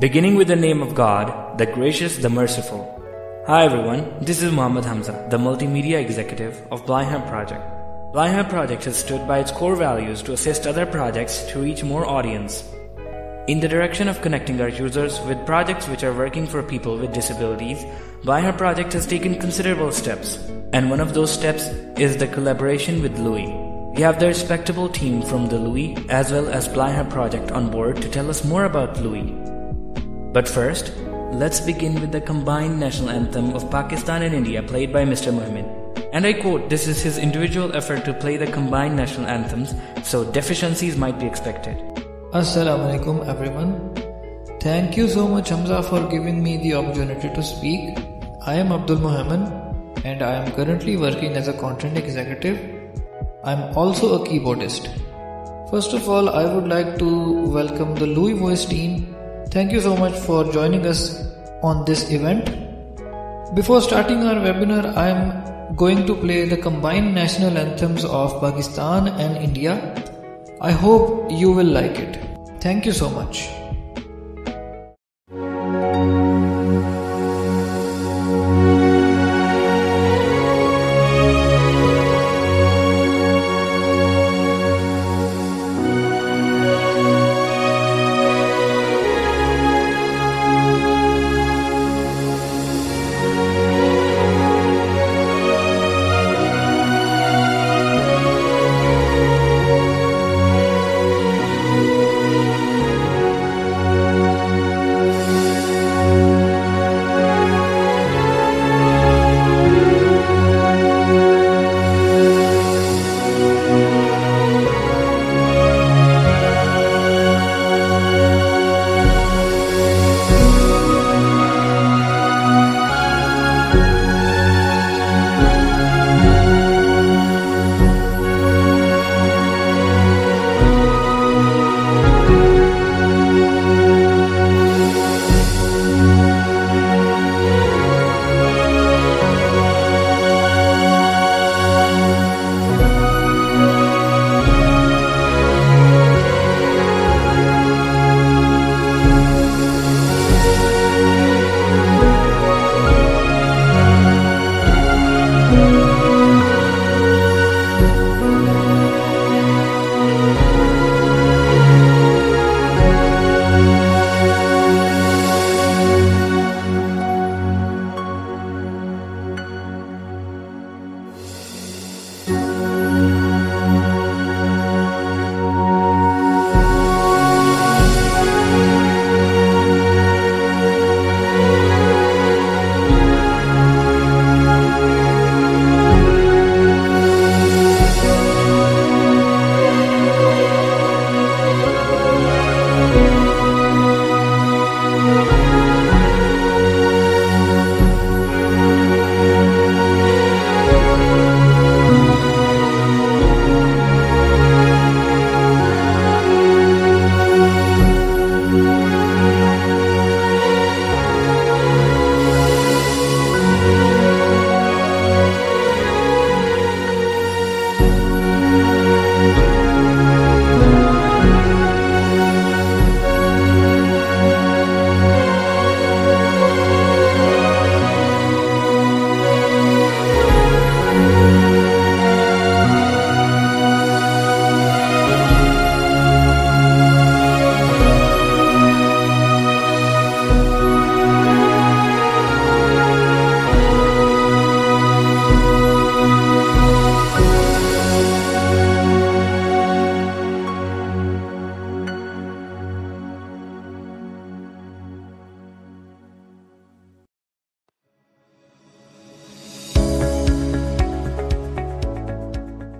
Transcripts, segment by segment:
Beginning with the name of God, the gracious, the merciful. Hi everyone, this is Muhammad Hamza, the Multimedia Executive of Blyham Project. Blyham Project has stood by its core values to assist other projects to reach more audience in the direction of connecting our users with projects which are working for people with disabilities. Blyham Project has taken considerable steps, and one of those steps is the collaboration with Louis. We have the respectable team from the Louis as well as Blyham Project on board to tell us more about Louis. But first, let's begin with the combined national anthem of Pakistan and India played by Mr. Muhammad. And I quote, this is his individual effort to play the combined national anthems, so deficiencies might be expected. Assalamu alaikum everyone. Thank you so much Hamza for giving me the opportunity to speak. I am Abdul Muhammad and I am currently working as a content executive. I am also a keyboardist. First of all, I would like to welcome the Louis Voice team. Thank you so much for joining us on this event. Before starting our webinar, I am going to play the combined national anthems of Pakistan and India. I hope you will like it. Thank you so much.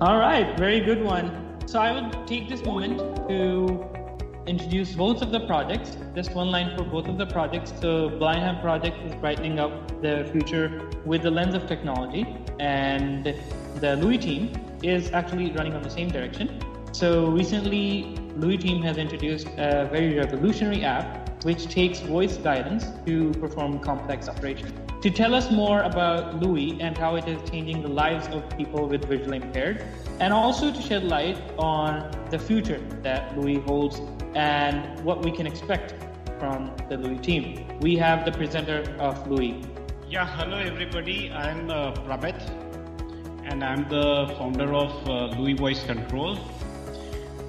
All right, very good one. So I would take this moment to introduce both of the projects. Just one line for both of the projects. So Blyham Project is brightening up the future with the lens of technology, and the Louis team is actually running on the same direction. So recently, Louis team has introduced a very revolutionary app which takes voice guidance to perform complex operations. To tell us more about Louis and how it is changing the lives of people with visually impaired, and also to shed light on the future that Louis holds and what we can expect from the Louis team. We have the presenter of Louis. Yeah, hello everybody. I'm Prabhat, and I'm the founder of Louis Voice Control.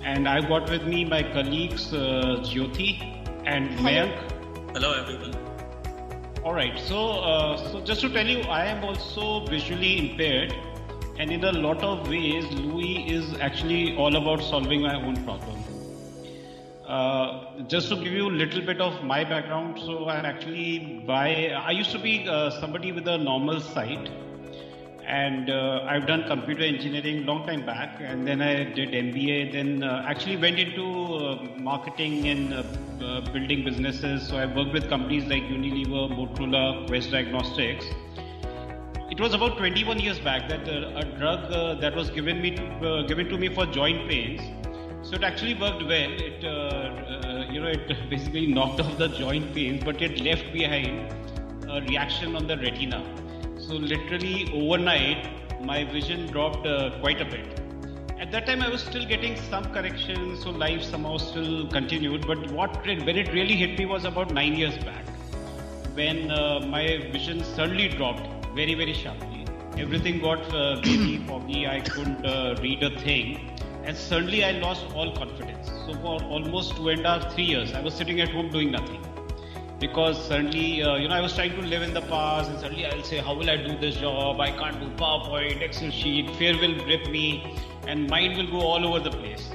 And I've got with me my colleagues Jyoti and Mayank. Hello everyone. All right. So just to tell you, I am also visually impaired, and in a lot of ways, Louis is actually all about solving my own problem. Just to give you a little bit of my background, so I used to be somebody with a normal sight, and I've done computer engineering long time back, and then I did MBA, then actually went into marketing and building businesses. So I worked with companies like Unilever, Motorola, Quest Diagnostics. It was about 21 years back that a drug that was given to me for joint pains. So it actually worked well. It basically knocked off the joint pains, but it left behind a reaction on the retina. So literally overnight, my vision dropped quite a bit. At that time, I was still getting some corrections, so life somehow still continued. But when it really hit me was about 9 years back, when my vision suddenly dropped very, very sharply. Everything got very foggy. I couldn't read a thing. And suddenly I lost all confidence. So for almost 2.5, 3 years, I was sitting at home doing nothing. Because suddenly, I was trying to live in the past, and suddenly I'll say, how will I do this job? I can't do PowerPoint, Excel sheet, fear will grip me, and mind will go all over the place.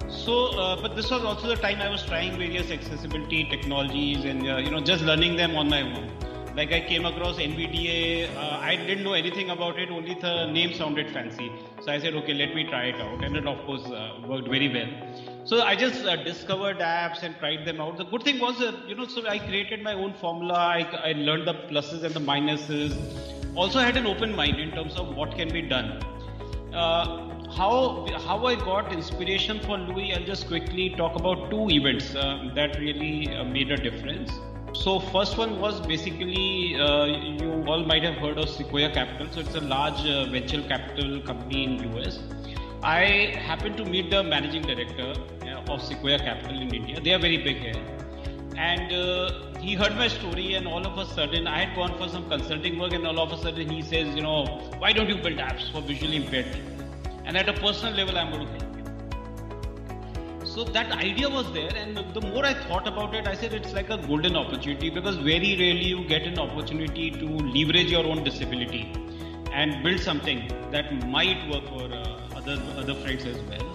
So, but this was also the time I was trying various accessibility technologies and, just learning them on my own. Like I came across NVDA, I didn't know anything about it, only the name sounded fancy. So I said, okay, let me try it out. And it of course worked very well. So I just discovered apps and tried them out. The good thing was, so I created my own formula. I learned the pluses and the minuses. Also had an open mind in terms of what can be done. How I got inspiration for Louis, I'll just quickly talk about two events that really made a difference. So first one was basically, you all might have heard of Sequoia Capital. So it's a large venture capital company in US. I happened to meet the managing director of Sequoia Capital in India. They are very big here. And he heard my story, and all of a sudden, I had gone for some consulting work, and all of a sudden he says, why don't you build apps for visually impaired people? And at a personal level, I'm going to help you. So that idea was there, and the more I thought about it, I said it's like a golden opportunity, because very rarely you get an opportunity to leverage your own disability and build something that might work for other friends as well.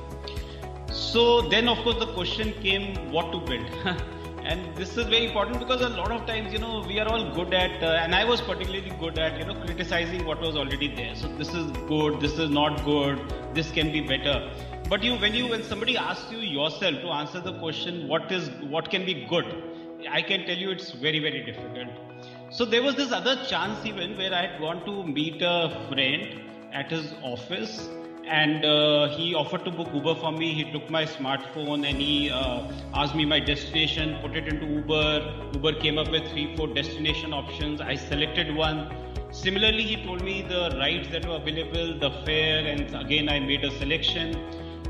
So then of course the question came what to build. And this is very important because a lot of times, we are all good at, and I was particularly good at, criticizing what was already there. So this is good, this is not good, this can be better. But when somebody asks you yourself to answer the question, what can be good? I can tell you it's very, very difficult. So there was this other chance even where I had gone to meet a friend at his office, and he offered to book Uber for me. He took my smartphone and he asked me my destination, put it into Uber. Uber came up with 3-4 destination options. I selected one. Similarly, he told me the rides that were available, the fare, and again I made a selection.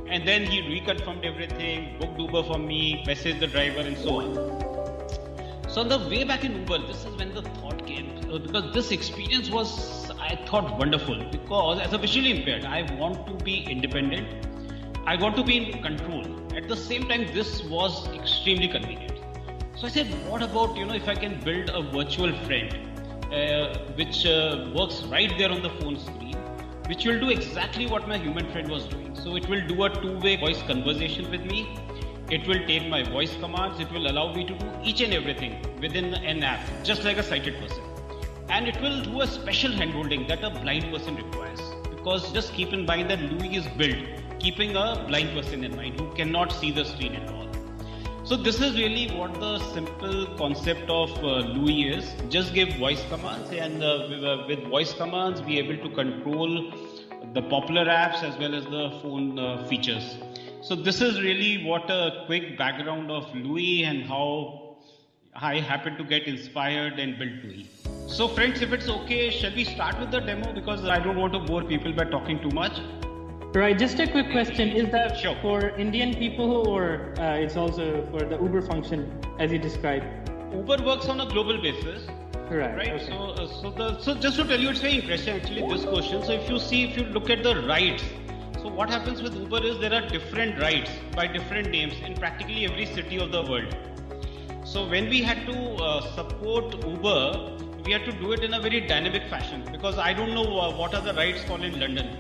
And then he reconfirmed everything, booked Uber for me, messaged the driver, and so on. So on the way back in Uber, this is when the thought came, because this experience was, I thought, wonderful, because as a visually impaired, I want to be independent. I want to be in control. At the same time, this was extremely convenient. So I said, what about, if I can build a virtual friend, which works right there on the phone screen, which will do exactly what my human friend was doing. So it will do a two-way voice conversation with me. It will take my voice commands. It will allow me to do each and everything within an app, just like a sighted person. And it will do a special handholding that a blind person requires. Because just keep in mind that Louis is built keeping a blind person in mind who cannot see the screen at all. So this is really what the simple concept of Louis is. Just give voice commands, and with voice commands, we are able to control the popular apps as well as the phone features. So this is really what a quick background of Louis and how I happened to get inspired and built Louis. So friends, if it's okay, shall we start with the demo, because I don't want to bore people by talking too much. Right, just a quick question. Is that Sure. for Indian people or it's also for the Uber function as you described? Uber works on a global basis. Right. Right. Okay. So just to tell you, it's very interesting actually this question. So if you look at the rides, so what happens with Uber is there are different rides by different names in practically every city of the world. So when we had to support Uber, we had to do it in a very dynamic fashion because I don't know what are the rides called in London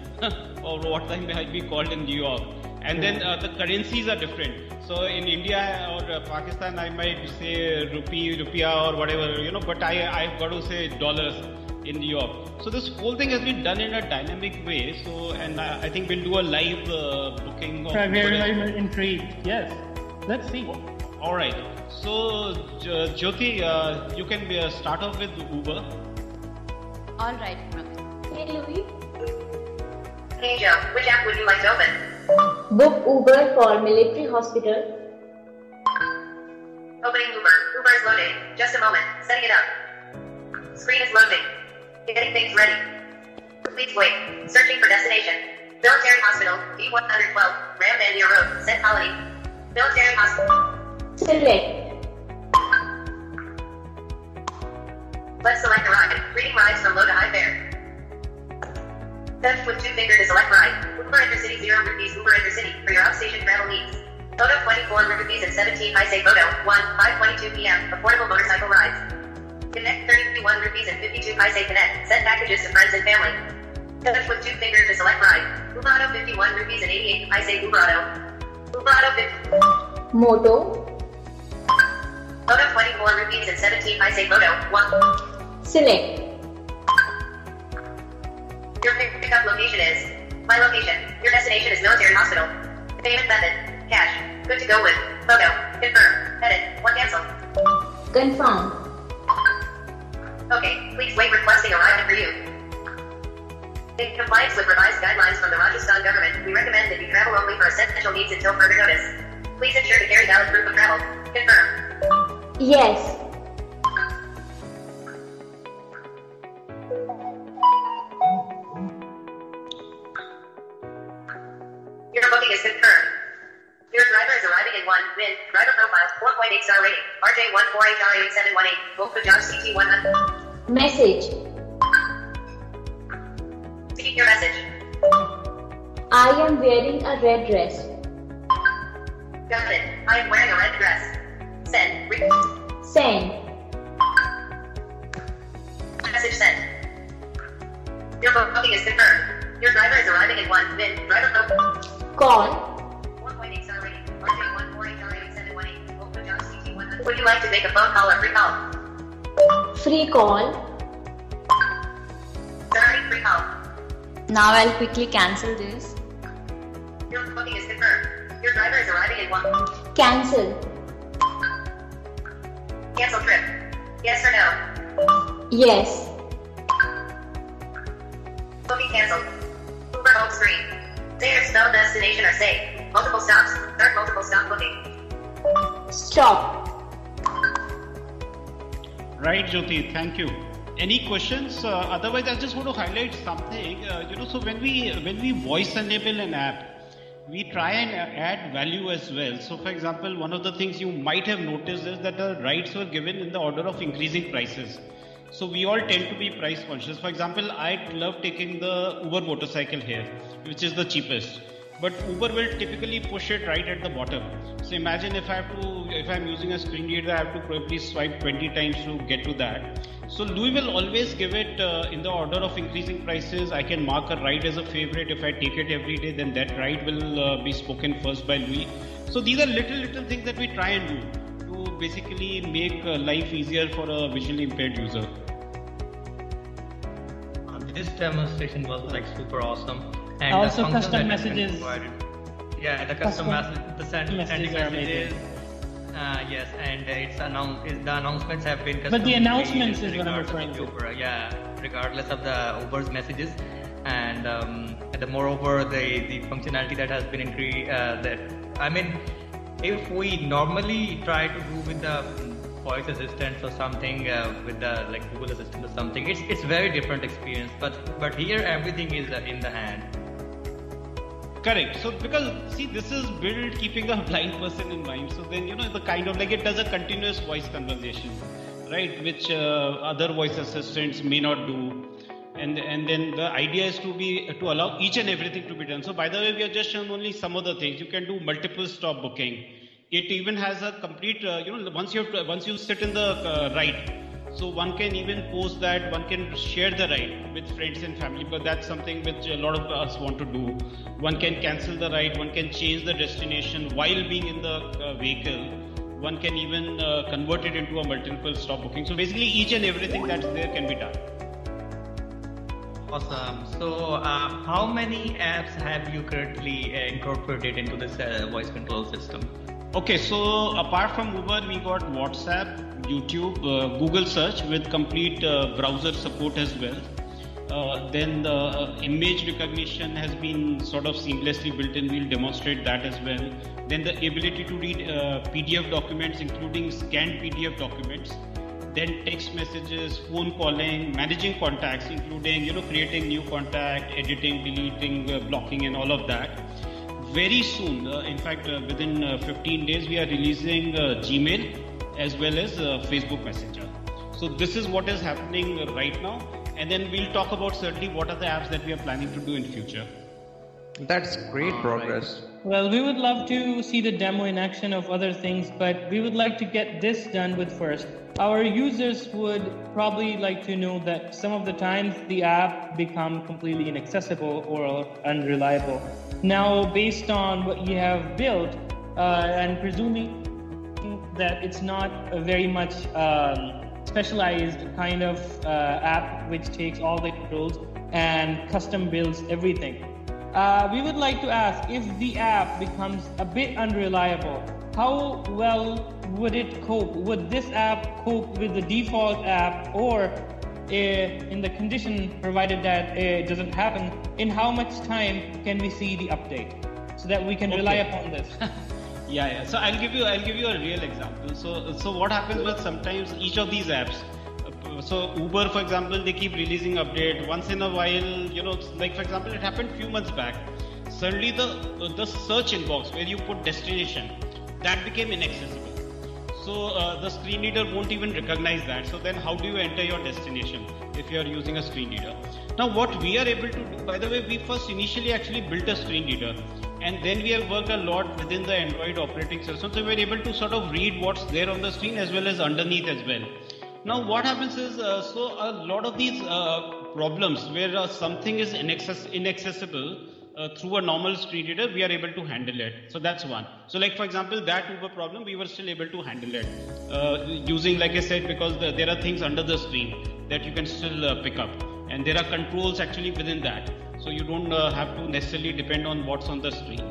or what they might be called in New York. And then the currencies are different. So in India or Pakistan, I might say rupiah or whatever, but I've got to say dollars in New York. So this whole thing has been done in a dynamic way. So, and I think we'll do a live booking of I'm Uber. very intrigued. Yes. Let's see. All right. So Jyoti, you can start off with Uber. All right. Hey, Louis. Hey Joe, which app would you like to open? Book Uber for military hospital. Opening Uber. Uber is loading. Just a moment. Setting it up. Screen is loading. Getting things ready. Please wait. Searching for destination. Military Hospital, B112, Ram Bandier Road, St. Colony. Military Hospital. Select. Let's select a ride. Reading rides from low to high fare. Touch with 2 fingers to select ride. Uber Intercity 0 rupees. Uber Intercity for your outstation travel needs. Photo 24 rupees and 17 paise. Photo 5:22 p.m. Affordable motorcycle rides. Connect 31 rupees and 52 paise. Connect. Send packages to friends and family. Touch with 2 fingers to select ride. Uber Auto 51 rupees and 88 paise. Uber Auto. Uber Auto 50. Moto. Photo 24 rupees and 17 paise. Photo 1. Select. Your pickup location is. My location. Your destination is military hospital. Payment method. Cash. Good to go with. Photo. Confirm. Edit. 1 cancel. Confirm. Okay. Please wait. Requesting a ride for you. In compliance with revised guidelines from the Rajasthan government, we recommend that you travel only for essential needs until further notice. Please ensure to carry valid proof of travel. Confirm. Yes. Your booking is confirmed. Your driver is arriving in 1 min. Driver profile 4.8 star rating. RJ148R8718. Volkajaj CT100. Message. Speak your message. I am wearing a red dress. Got it. I am wearing a red dress. Send. Send. Message sent. Your booking is confirmed. Your driver is arriving in 1 min. Driver profile Call. 4.8 star rating. RJ148R8718. Volkajaj CT100. Would you like to make a phone call or free call? Free call. Sorry, free call. Now I'll quickly cancel this. Your booking is confirmed. Your driver is arriving in 1. Cancel. Cancel trip. Yes or no? Yes. Booking canceled. Uber home screen. Stairs, no destination are safe. Multiple stops. Start multiple stop booking. Stop. Right, Jyoti, thank you. Any questions? Otherwise, I just want to highlight something. So when we voice enable an app, we try and add value as well. So, for example, one of the things you might have noticed is that the rides were given in the order of increasing prices. So we all tend to be price conscious. For example, I love taking the Uber motorcycle here, which is the cheapest. But Uber will typically push it right at the bottom. So imagine if I'm using a screen reader, I have to probably swipe 20 times to get to that. So Louis will always give it in the order of increasing prices. I can mark a ride as a favorite. If I take it every day, then that ride will be spoken first by Louis. So these are little things that we try and do to basically make life easier for a visually impaired user. This demonstration was like super awesome. And Also the custom that has been messages. provided. Yeah, the custom sending messages are messages. Yes, and the announcements have been custom. But the announcements is what I'm regardless referring of to. Uber, yeah, regardless of the Uber's messages, and moreover the functionality that has been if we normally try to do with the voice assistant or something with the like Google Assistant or something, it's very different experience. But here everything is in the hand. Correct. So because see, this is built keeping a blind person in mind. So then the kind of like it does a continuous voice conversation, right? Which other voice assistants may not do. And then the idea is to allow each and everything to be done. So by the way, we are just showing only some of the things. You can do multiple stop booking. It even has a complete once you sit in the ride, so one can even post that, one can share the ride with friends and family, but that's something which a lot of us want to do. One can cancel the ride, one can change the destination while being in the vehicle. One can even convert it into a multiple stop booking. So basically each and everything that's there can be done. Awesome. So, how many apps have you currently incorporated into this voice control system? Okay, so apart from Uber, we got WhatsApp, YouTube, Google Search with complete browser support as well. Then the image recognition has been sort of seamlessly built in. We'll demonstrate that as well. Then the ability to read PDF documents, including scanned PDF documents. Then text messages, phone calling, managing contacts, including creating new contact, editing, deleting, blocking, and all of that. Very soon, in fact, within 15 days, we are releasing Gmail as well as Facebook Messenger. So this is what is happening right now, and then we'll talk about certainly what are the apps that we are planning to do in future. That's great progress. Well, we would love to see the demo in action of other things, but we would like to get this done with first. Our users would probably like to know that some of the times the app become completely inaccessible or unreliable. Now, based on what you have built, and presuming that it's not a very much specialized kind of app which takes all the controls and custom builds everything, we would like to ask, if the app becomes a bit unreliable, how well would it cope? Would this app cope with the default app, or in the condition provided that it doesn't happen, in how much time can we see the update so that we can rely upon this? Yeah. So I'll give you a real example. So what happens with sometimes each of these apps. So Uber, for example, they keep releasing update once in a while. Like for example, it happened few months back. Suddenly the search inbox where you put destination, that became inaccessible. So the screen reader won't even recognize that. So then how do you enter your destination if you are using a screen reader? Now what we are able to do, by the way, we first initially actually built a screen reader, and then we have worked a lot within the Android operating system. So we're able to sort of read what's there on the screen as well as underneath as well. Now what happens is, so a lot of these problems where something is inaccessible through a normal screen reader, we are able to handle it. So that's one. So like for example, that Uber problem, we were still able to handle it using, like I said, because there are things under the screen that you can still pick up, and there are controls actually within that. So you don't have to necessarily depend on what's on the screen.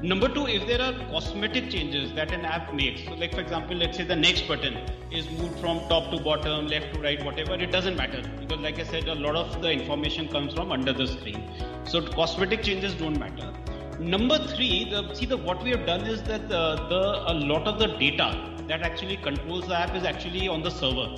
Number two, if there are cosmetic changes that an app makes, so like for example, let's say the next button is moved from top to bottom, left to right, whatever, it doesn't matter, because like I said, a lot of the information comes from under the screen. So cosmetic changes don't matter. Number three, what we have done is that a lot of the data that actually controls the app is actually on the server.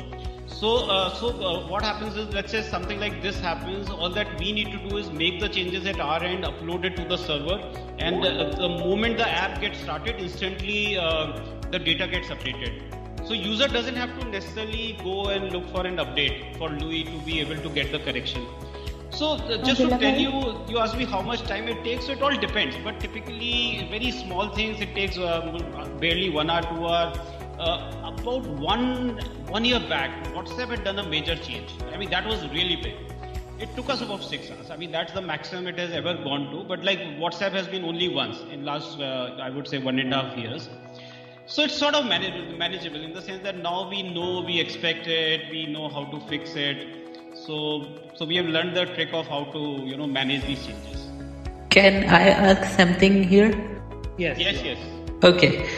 So what happens is, let's say something like this happens, all that we need to do is make the changes at our end, upload it to the server, and the moment the app gets started, instantly the data gets updated. So user doesn't have to necessarily go and look for an update for Louis to be able to get the correction. So just to tell you asked me how much time it takes, so it all depends, but typically very small things, it takes barely 1 hour, 2 hours. About one year back, WhatsApp had done a major change. I mean, that was really big. It took us about 6 hours. I mean, that's the maximum it has ever gone to. But like WhatsApp has been only once in last, I would say 1.5 years. So it's sort of manageable in the sense that now we know, we expect it, we know how to fix it. So we have learned the trick of how to, manage these changes. Can I ask something here? Yes. Okay.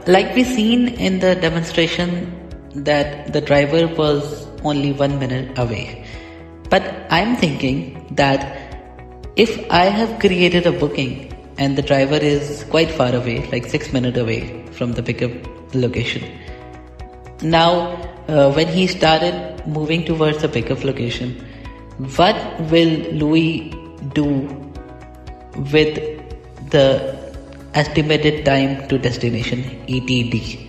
Like we seen in the demonstration that the driver was only 1 minute away. But I'm thinking that if I have created a booking and the driver is quite far away, like 6 minutes away from the pickup location. Now, when he started moving towards the pickup location, what will Louis do with the estimated time to destination, ETD.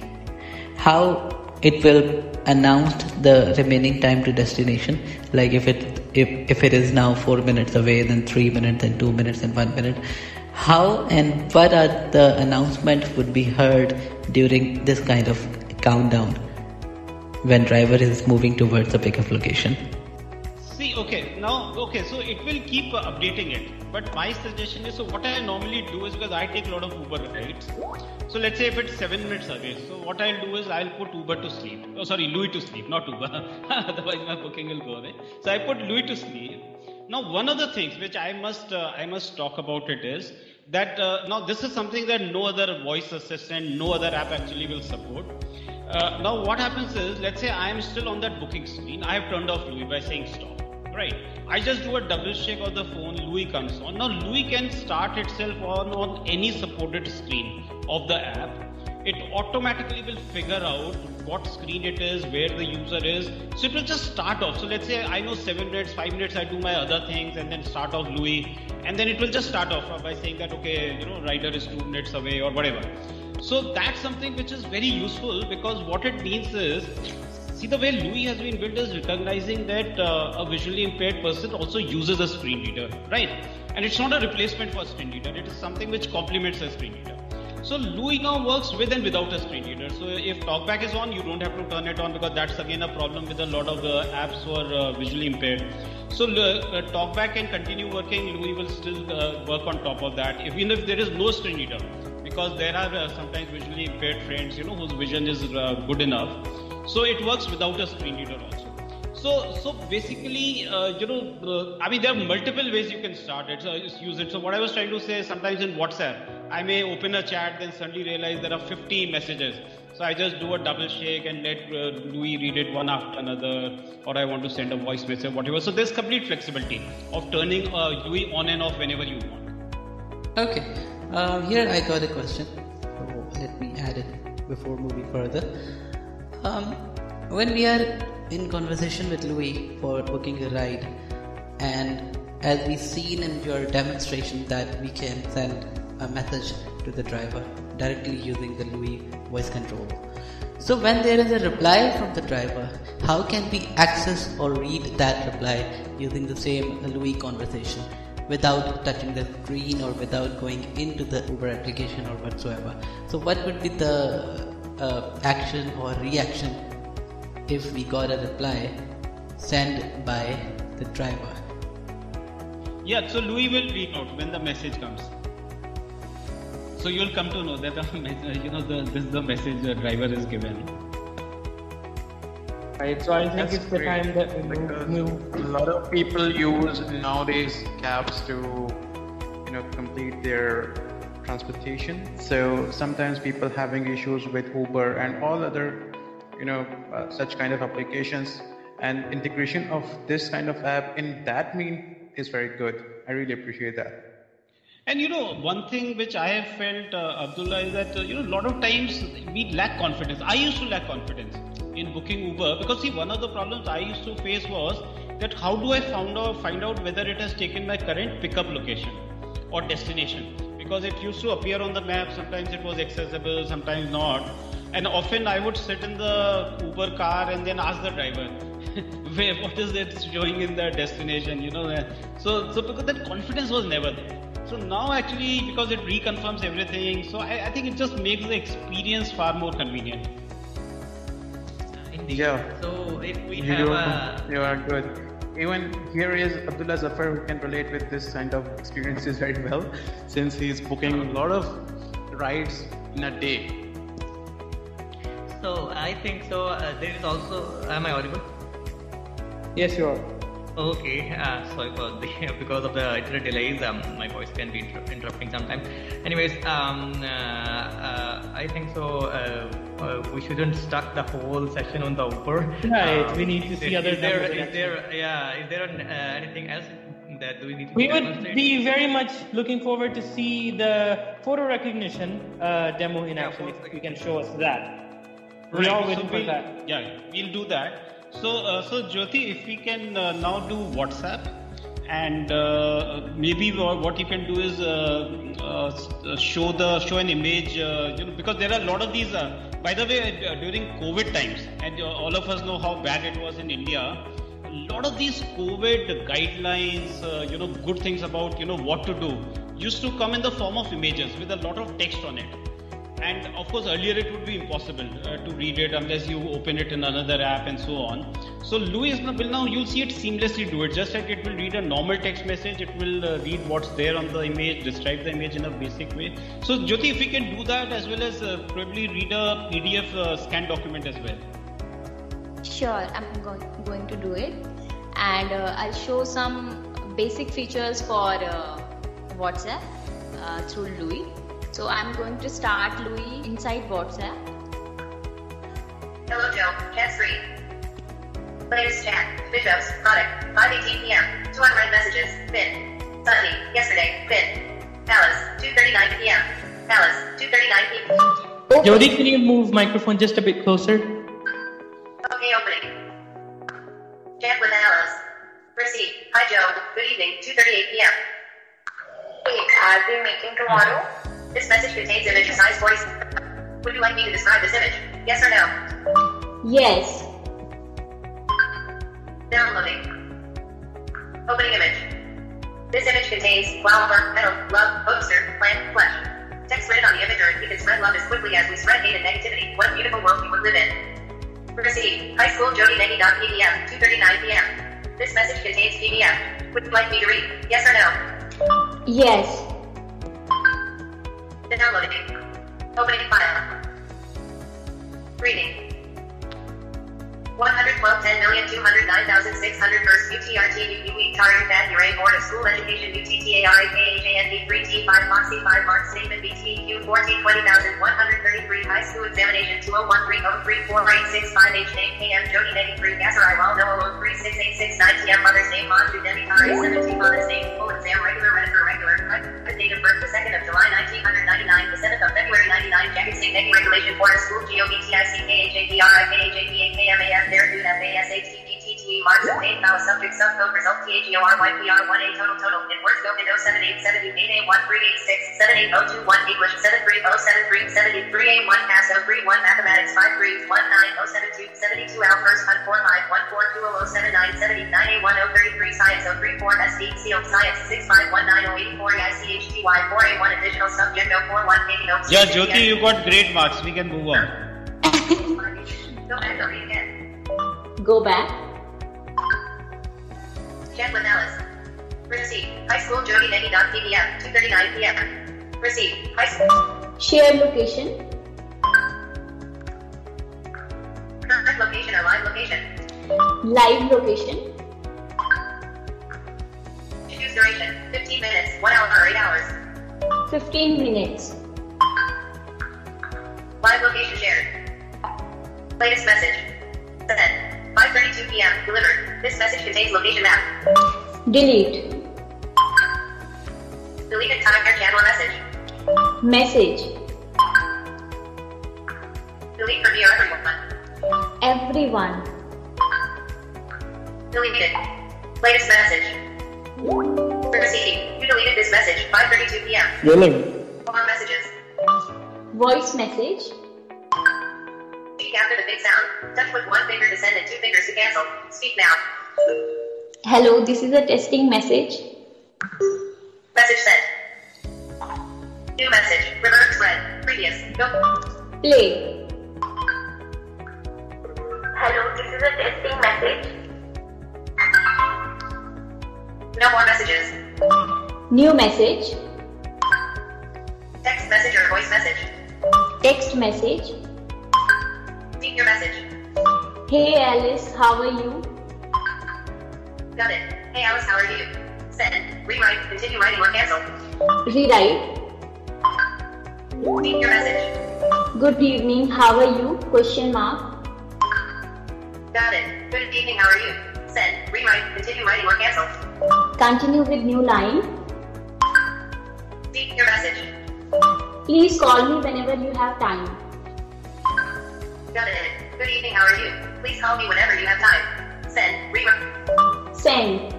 How it will announce the remaining time to destination, like if it is now 4 minutes away, then 3 minutes, then 2 minutes, and 1 minute. How and what are the announcements would be heard during this kind of countdown when driver is moving towards the pickup location? So it will keep updating it. But my suggestion is, so what I normally do is, because I take a lot of Uber rides. So let's say if it's 7 minutes away, so what I'll do is I'll put Uber to sleep. Louis to sleep, not Uber. Otherwise my booking will go away. So I put Louis to sleep. Now one of the things which I must talk about it is that now this is something that no other voice assistant, no other app actually will support. Now what happens is, let's say I am still on that booking screen. I have turned off Louis by saying stop. Right. I just do a double shake of the phone, Louis comes on. Now Louis can start itself on any supported screen of the app. It automatically will figure out what screen it is, where the user is. So it will just start off. So let's say I know 7 minutes, 5 minutes I do my other things and then start off Louis. And then it will just start off by saying that, okay, rider is 2 minutes away or whatever. So that's something which is very useful, because what it means is, see, the way Louis has been built is recognizing that a visually impaired person also uses a screen reader, right? And it's not a replacement for a screen reader. It is something which complements a screen reader. So Louis now works with and without a screen reader. So if TalkBack is on, you don't have to turn it on, because that's again a problem with a lot of apps for visually impaired. So TalkBack can continue working. Louis will still work on top of that, even if there is no screen reader, because there are sometimes visually impaired friends, whose vision is good enough. So it works without a screen reader also. So basically, I mean, there are multiple ways you can start it, use it. So what I was trying to say, sometimes in WhatsApp, I may open a chat, then suddenly realize there are 50 messages. So I just do a double shake and let Louis read it one after another, or I want to send a voice message, whatever. So there's complete flexibility of turning Louis on and off whenever you want. Okay, here I got a question. So let me add it before moving further. When we are in conversation with Louis for booking a ride, and as we've seen in your demonstration that we can send a message to the driver directly using the Louis voice control. So when there is a reply from the driver, how can we access or read that reply using the same Louis conversation without touching the screen or without going into the Uber application or whatsoever? So what would be the action or reaction if we got a reply sent by the driver? Yeah, so Louis will read out when the message comes. So you'll come to know that this is the message the driver is given. Right, so I think it's the time that we move. A lot of people use nowadays cabs to, complete their transportation. So sometimes people having issues with Uber and all other, such kind of applications, and integration of this kind of app in that mean is very good. I really appreciate that. And one thing which I have felt, Abdullah, is that a lot of times we lack confidence. I used to lack confidence in booking Uber, because see, one of the problems I used to face was that how do I find out whether it has taken my current pickup location or destination, because it used to appear on the map. Sometimes it was accessible, sometimes not, and often I would sit in the Uber car and then ask the driver what is it showing in the destination, so because that confidence was never there. So now actually, because it reconfirms everything, so I think it just makes the experience far more convenient. Indeed. Yeah. So if we you are good. Even here is Abdullah Zafar, who can relate with this kind of experiences very well, since he is booking a lot of rides in a day. So I think so. There is also. Am I audible? Yes, you are. Okay, sorry for because of the internet delays, my voice can be interrupting sometimes. Anyways, I think so. We shouldn't stuck the whole session on the Uber. Right, we need to see other. Is there anything else that we need to? We would be very much looking forward to see the photo recognition demo in action. If you can show us that, we are waiting for that. Yeah, we'll do that. So Jyoti, if we can now do WhatsApp. and maybe what you can do is show an image, because there are a lot of these. By the way, during COVID times, and all of us know how bad it was in India. A lot of these COVID guidelines, good things about what to do, used to come in the form of images with a lot of text on it. And of course, earlier it would be impossible to read it unless you open it in another app and so on. So Louis will now, you'll see it seamlessly do it. Just like it will read a normal text message, it will read what's there on the image, describe the image in a basic way. So Jyoti, if we can do that, as well as probably read a PDF scan document as well. Sure, I'm going to do it, and I'll show some basic features for WhatsApp through Louis. So I'm going to start Louis inside WhatsApp. Hello Joe, chat screen. Latest chat, Bishop's, product, 5:18 p.m. To unread messages, Finn. Sunny, yesterday, Finn. Alice, 2:39 p.m. Alice, 2:39 p.m. Okay. Jyoti, can you move microphone just a bit closer? Okay, opening. Chat with Alice. Receipt. Hi Joe, good evening, 2:38 p.m. Hey, are we meeting tomorrow? This message contains image size voice. Would you like me to describe this image? Yes or no? Yes. Downloading. Opening image. This image contains flower, metal, love, poster, plant, flesh. Text written on the image, or we can spread love as quickly as we spread hate and negativity. What a beautiful world we would live in. Receive. High school Jyoti Negi.pdf, 2:39 p.m. This message contains PDF. Would you like me to read? Yes or no? Yes. Downloading. Opening file. Reading. 112,10,209,600 first UTRT UUE Tarim February Board of School Education UTTARIKHAND 3T5 Foxy 5 Mark Statement BTQ 14 20,133 High School Examination 201303486 name KM Jyoti Negi 3 Gasarai Wal No 03686 TM Mother's name Manju Devi Tari 17 Mother's name Full Exam Regular Date of birth the 2nd of July 1999 the 7th of February 99 Jacket Singh Negi Regulation Board of School GOBTICKHADRIKHADPAKMAF Dare FASHTPTT Marks of Pain Vowel Subject Subcode Result THEORYPR1A Total In words go in 07878A1386 78021 English 7307373A1 Pass 031 Mathematics 5319072 72 Al First Hunt 45142007970 Science 034 SD Sealed Science 6519084 EICHTY 4A1 Additional Subject 041 Katie Notes. Yeah, Jyoti, you got great marks. We can move on. Go back, don't read again. Go back. Chat with Alice. Receipt. High school Jyoti Negi.pdf. 2:39 p.m. Receipt. High school. Share location. Current location or live location. Live location. Choose duration. 15 minutes. 1 hour or 8 hours. 15 minutes. Live location shared. Latest message. Sent. 5:32 p.m. Delivered. This message contains location map. Delete. Deleted timer channel message. Message. Delete for me or everyone. Everyone. Deleted. Latest message. Proceeding. You deleted this message. 5:32 p.m. More messages. Voice message. Speak after the big sound. Touch with one finger to send and 2 fingers to cancel. Speak now. Hello, this is a testing message. Message sent. New message. Reverse read. Previous. Go. Play. Hello, this is a testing message. No more messages. New message. Text message or voice message. Text message. Speak your message. Hey Alice, how are you? Got it. Hey Alice, how are you? Send. Rewrite. Continue writing or cancel. Rewrite. Speak your message. Good evening, how are you? Question mark. Got it. Good evening, how are you? Send. Rewrite. Continue writing or cancel. Continue with new line. Speak your message. Please call me whenever you have time. Got it. Good evening, how are you? Please call me whenever you have time. Send. Rewrite. Send.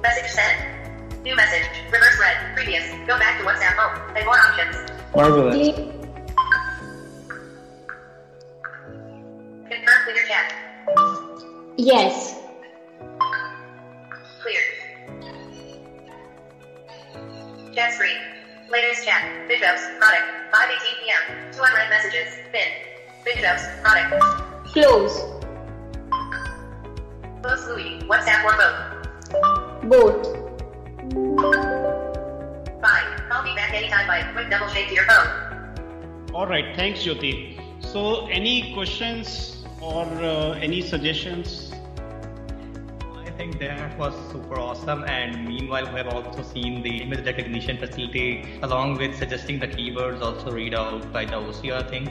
Message sent. New message. Reverse read. Previous. Go back to WhatsApp home. And more options. Marvelous. Confirm clear chat. Yes. Clear. Chat screen. Latest chat. Bindos. Product. 5:18 p.m. 2 unread messages. Bin. Bindos. Product. Close. Close Louis. WhatsApp or both. Both. Fine. Call me back anytime by quick double shake to your phone. Alright, thanks Jyoti. So any questions or any suggestions? I think that was super awesome, and meanwhile we have also seen the image recognition facility along with suggesting the keywords also read out by the OCR thing,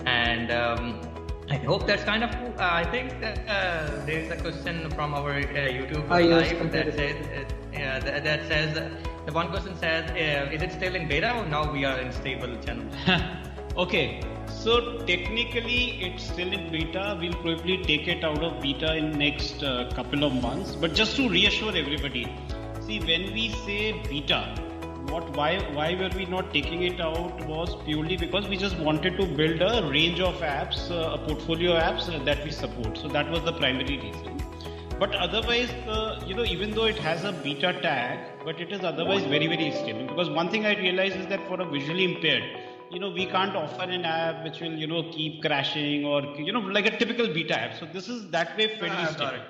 and I hope that's kind of cool. I think that there is a question from our YouTube live that says, that says the one person says, is it still in beta or now we are in stable channel? Okay, so technically it's still in beta. We'll probably take it out of beta in next couple of months. But just to reassure everybody, see, when we say beta, why were we not taking it out was purely because we just wanted to build a range of apps, a portfolio of apps that we support. So that was the primary reason. But otherwise, even though it has a beta tag, but it is otherwise very, very stable. Because one thing I realized is that for a visually impaired, we can't offer an app which will, keep crashing or, like a typical beta app. So this is that way fairly stable.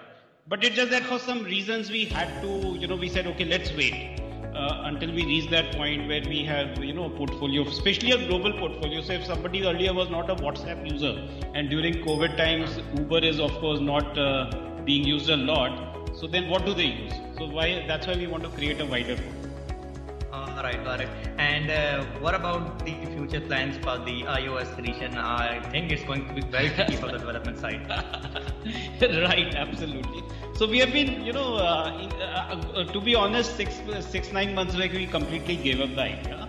But it's just that for some reasons we had to, we said, okay, let's wait until we reach that point where we have, a portfolio, especially a global portfolio. So if somebody earlier was not a WhatsApp user and during COVID times, Uber is of course not being used a lot. So then what do they use? So that's why we want to create a wider portfolio. All right. And what about the future plans for the iOS edition? I think it's going to be very tricky for the development side. Right, absolutely. So we have been, to be honest, 6-9 months back we completely gave up the idea.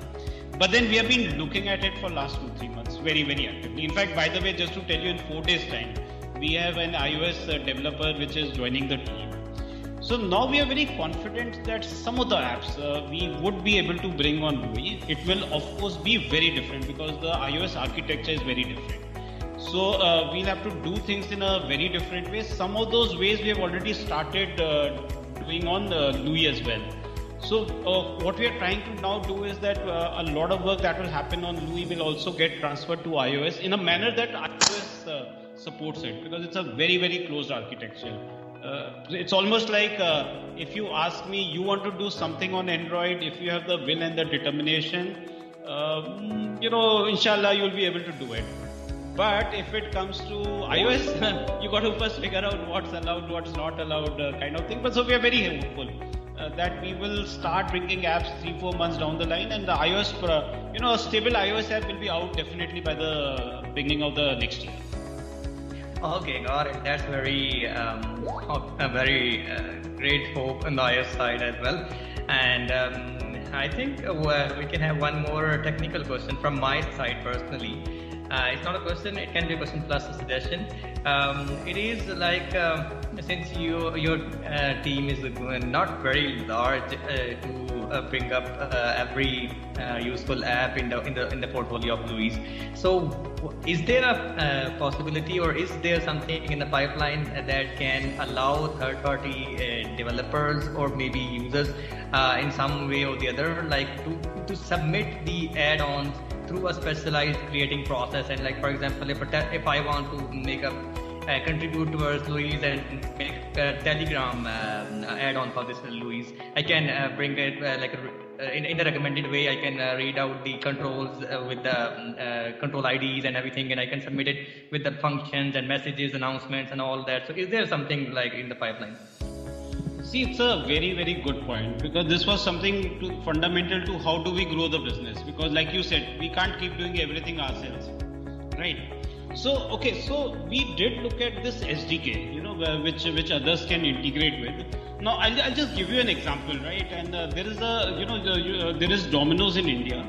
But then we have been looking at it for last 2-3 months very, very actively. In fact, by the way, just to tell you, in 4 days' time, we have an iOS developer which is joining the team. So now we are very confident that some of the apps we would be able to bring on Louis. It will of course be very different because the iOS architecture is very different. So we'll have to do things in a very different way. Some of those ways we have already started doing on Louis as well. So what we are trying to now do is that a lot of work that will happen on Louis will also get transferred to iOS in a manner that iOS supports it, because it's a very, very closed architecture. It's almost like if you ask me, you want to do something on Android, if you have the will and the determination, inshallah you'll be able to do it. But if it comes to iOS, you got to first figure out what's allowed, what's not allowed, kind of thing. But so we are very hopeful that we will start bringing apps 3-4 months down the line, and the iOS, a stable iOS app will be out definitely by the beginning of the next year. Okay, got it. That's very great hope on the iOS side as well. And I think we can have one more technical question from my side personally. It's not a question, it can be a question plus a suggestion. It is like, since your team is not very large to bring up every useful app in the portfolio of Louis. So is there a possibility, or is there something in the pipeline that can allow third-party developers or maybe users in some way or the other, like to submit the add-ons through a specialized creating process? And like, for example, if I want to make a contribute towards Louis and make a Telegram add-on for this Louis, I can bring it in the recommended way. I can read out the controls with the control IDs and everything, and I can submit it with the functions and messages, announcements, and all that. So is there something like in the pipeline? See, it's a very, very good point, because this was something fundamental to how do we grow the business, because like you said, we can't keep doing everything ourselves, right? So we did look at this SDK, which others can integrate with. Now I'll just give you an example, right? And there is there is Domino's in India,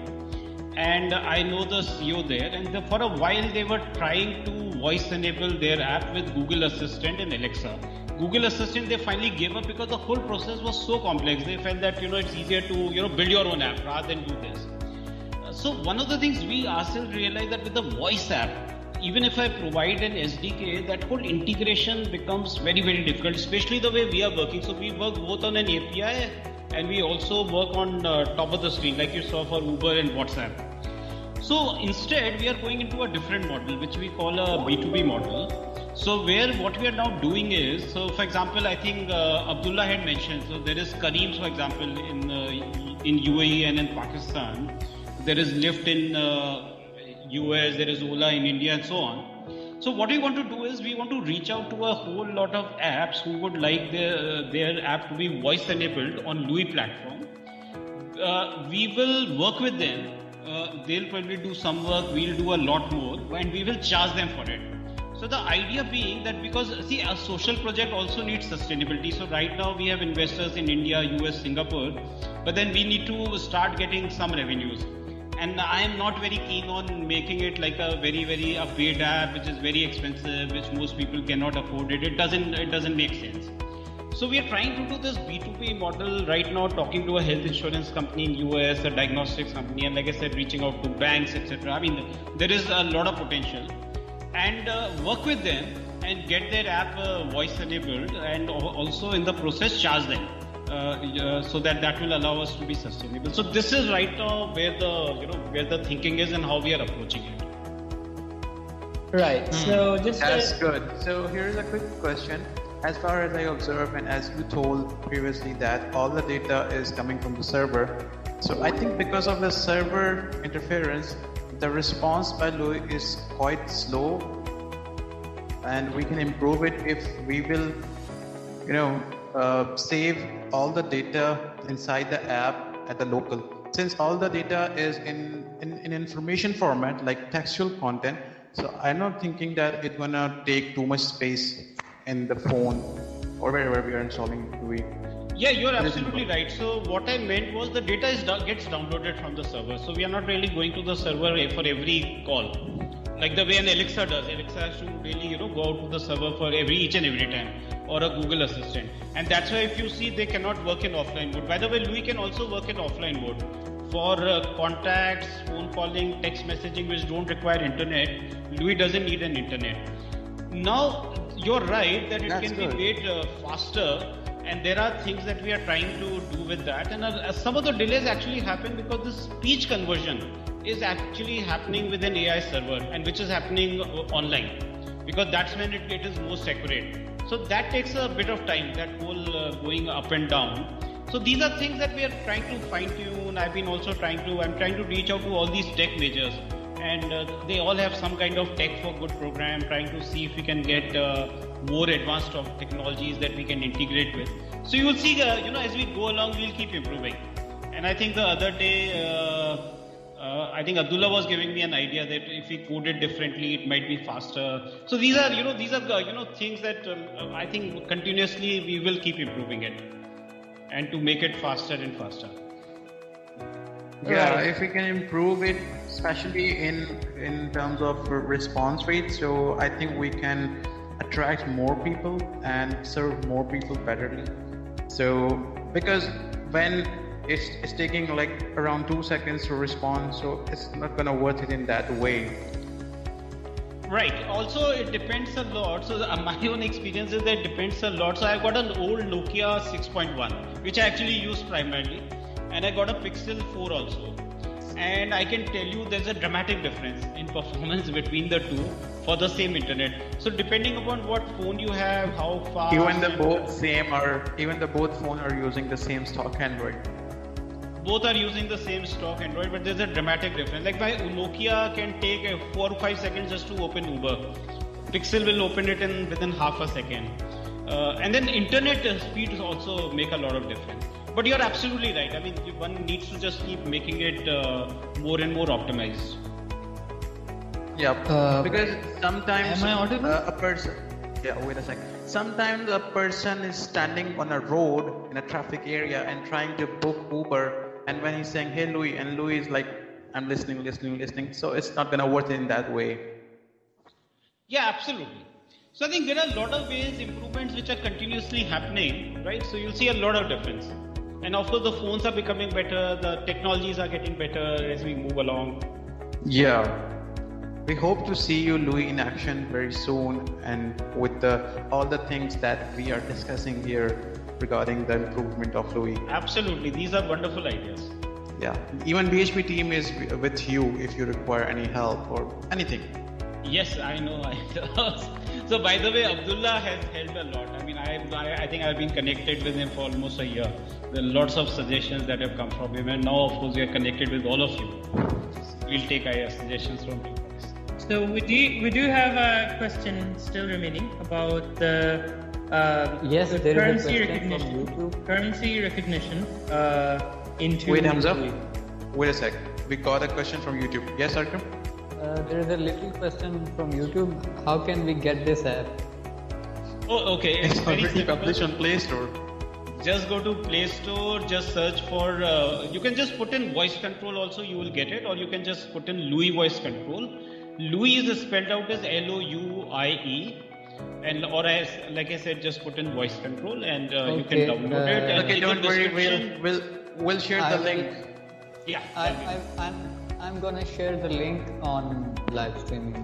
and I know the CEO there, and for a while they were trying to voice enable their app with Google Assistant and Alexa. Google Assistant, they finally gave up because the whole process was so complex. They felt that, it's easier to, build your own app rather than do this. So one of the things we ourselves realized that with the voice app, even if I provide an SDK, that whole integration becomes very, very difficult, especially the way we are working. So we work both on an API and we also work on top of the screen, like you saw for Uber and WhatsApp. So instead, we are going into a different model, which we call a B2B model. So what we are now doing is, so for example, I think Abdullah had mentioned, so there is Careem, for example, in UAE and in Pakistan. There is Lyft in US, there is Ola in India and so on. So what we want to do is we want to reach out to a whole lot of apps who would like their app to be voice enabled on Louis platform. We will work with them. They'll probably do some work, we'll do a lot more, and we will charge them for it. So the idea being that because a social project also needs sustainability. So right now we have investors in India, US, Singapore, but then we need to start getting some revenues. And I am not very keen on making it like a very a paid app, which is very expensive, which most people cannot afford it. It doesn't make sense. So we are trying to do this B2B model right now, talking to a health insurance company in US, a diagnostics company, and like I said, reaching out to banks, etc. I mean, there is a lot of potential. And work with them and get their app voice enabled, and also in the process charge them. So that will allow us to be sustainable. So this is right now where the thinking is and how we are approaching it. Right. So that's good. So here's a quick question. As far as I observe, and as you told previously, that all the data is coming from the server. So I think because of the server interference, the response by Louis is quite slow, and we can improve it if we will, save all the data inside the app at the local. Since all the data is in information format, like textual content, so I'm not thinking that it's gonna take too much space in the phone or wherever we are installing Louis. Yeah, you're absolutely right. So what I meant was the data gets downloaded from the server. So we are not really going to the server for every call, like the way an Alexa does. Alexa has to really go out to the server for each and every time, or a Google Assistant. And that's why if you see, they cannot work in offline mode. By the way, Louis can also work in offline mode for contacts, phone calling, text messaging, which don't require internet. Louis doesn't need an internet. Now you're right that it can be made faster. And there are things that we are trying to do with that. And some of the delays actually happen because the speech conversion is actually happening with an AI server, and which is happening online, because that's when it is most accurate. So that takes a bit of time, that whole going up and down. So these are things that we are trying to fine tune. I'm trying to reach out to all these tech majors, and they all have some kind of tech for good program, trying to see if we can get more advanced of technologies that we can integrate with. So you will see, as we go along, we'll keep improving. And I think the other day, I think Abdullah was giving me an idea that if we code it differently, it might be faster. So these are things that I think continuously we will keep improving it, and to make it faster and faster. Yeah, if we can improve it, especially in terms of response rate, so I think we can attract more people and serve more people betterly. So because when it's taking like around 2 seconds to respond, so it's not gonna worth it in that way. Right. Also, it depends a lot. So my own experience is that it depends a lot. So I've got an old Nokia 6.1, which I actually use primarily, and I got a Pixel 4 also. And I can tell you there's a dramatic difference in performance between the two for the same internet. So depending upon what phone you have, how fast. Even the both phone are using the same stock Android. Both are using the same stock Android, but there's a dramatic difference. Like my Nokia can take 4 or 5 seconds just to open Uber. Pixel will open it within half a second. And then internet speeds also make a lot of difference. But you're absolutely right. I mean, one needs to just keep making it more and more optimized. Yeah, because sometimes am I audible? a person. Yeah, wait a second. Sometimes a person is standing on a road in a traffic area and trying to book Uber, and when he's saying, "Hey, Louis," and Louis is like, "I'm listening." So it's not gonna work in that way. Yeah, absolutely. So I think there are a lot of ways, improvements which are continuously happening, right? So you'll see a lot of difference. And of course the phones are becoming better, the technologies are getting better as we move along. Yeah. We hope to see you, Louis, in action very soon, and with all the things that we are discussing here regarding the improvement of Louis. Absolutely, these are wonderful ideas. Yeah, even BHP team is with you if you require any help or anything. Yes, I know. So by the way, Abdullah has helped a lot. I mean, I think I've been connected with him for almost a year. There are lots of suggestions that have come from him, and now of course we are connected with all of you. We'll take suggestions from you. So we do have a question still remaining about the currency recognition. Currency recognition into. Wait, Hamza. Wait a sec. We got a question from YouTube. Yes, Arkham? There is a little question from YouTube. How can we get this app? Oh, okay. It's already published on Play Store. Just go to Play Store, just search for, you can just put in voice control also, you will get it, or you can just put in Louis voice control. Louis is spelled out as Louie, and or as, like I said, just put in voice control, and you can download it. And okay, don't worry, we'll share the link. Yeah. I'm gonna share the link on live streaming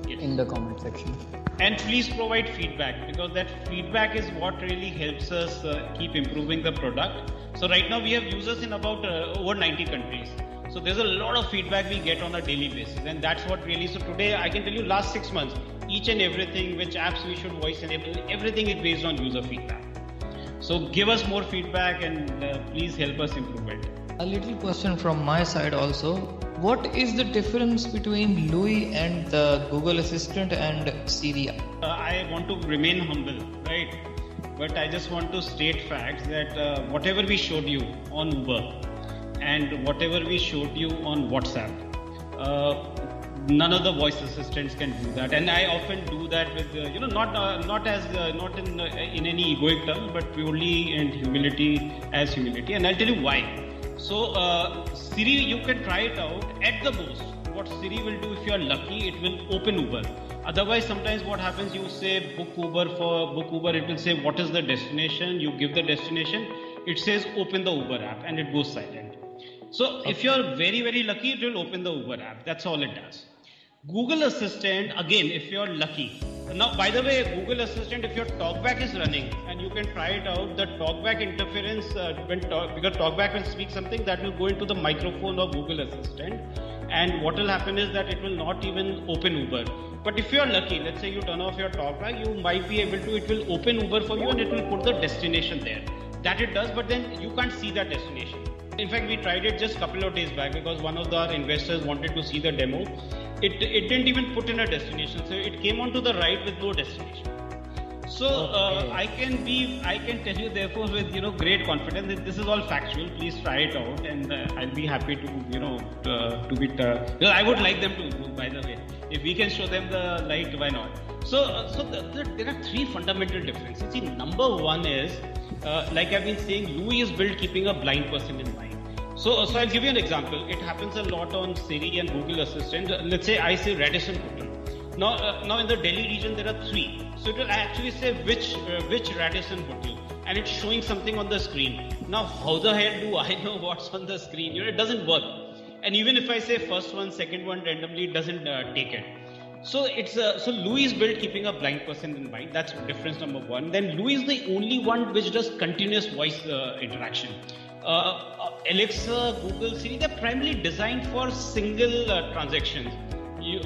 in the comment section. And please provide feedback, because that feedback is what really helps us keep improving the product. So right now we have users in about over 90 countries. So there's a lot of feedback we get on a daily basis, and that's what really, so today I can tell you last 6 months, each and everything, which apps we should voice enable, everything is based on user feedback. So give us more feedback and please help us improve it. A little question from my side also. What is the difference between Louis and the Google Assistant and Siri? I want to remain humble, right? But I just want to state facts that whatever we showed you on Uber and whatever we showed you on WhatsApp, none of the voice assistants can do that. And I often do that with, not in any egoic term, but purely in humility as humility. And I'll tell you why. So Siri, you can try it out. At the most, what Siri will do, if you are lucky, it will open Uber. Otherwise, sometimes what happens, you say book Uber, it will say what is the destination, you give the destination, it says open the Uber app and it goes silent. So if you are very, very lucky, it will open the Uber app. That's all it does. Google Assistant, again, if you are lucky. Now, by the way, Google Assistant, if your TalkBack is running, and you can try it out, the TalkBack interference, because TalkBack will speak something that will go into the microphone of Google Assistant, and what will happen is that it will not even open Uber. But if you are lucky, let's say you turn off your TalkBack, you might be able to, it will open Uber for you and it will put the destination there. That it does, but then you can't see that destination. In fact, we tried it just a couple of days back because one of our investors wanted to see the demo. It didn't even put in a destination, so it came onto the right with no destination. So I can tell you therefore with great confidence that this is all factual. Please try it out, and I'll be happy to I would like them to improve. By the way, if we can show them the light, why not? So there are three fundamental differences. See, number one is like I've been saying, Louis is built keeping a blind person in mind. So I'll give you an example. It happens a lot on Siri and Google Assistant. Let's say I say Radisson Hotel. Now in the Delhi region there are 3. So it will actually say which Radisson Hotel, and it's showing something on the screen. Now how the hell do I know what's on the screen? It doesn't work. And even if I say first one, second one randomly, it doesn't take it. So so Louis is built keeping a blind person in mind. That's difference number one. Then Louis is the only one which does continuous voice interaction. Alexa, Google, Siri, they're primarily designed for single transactions.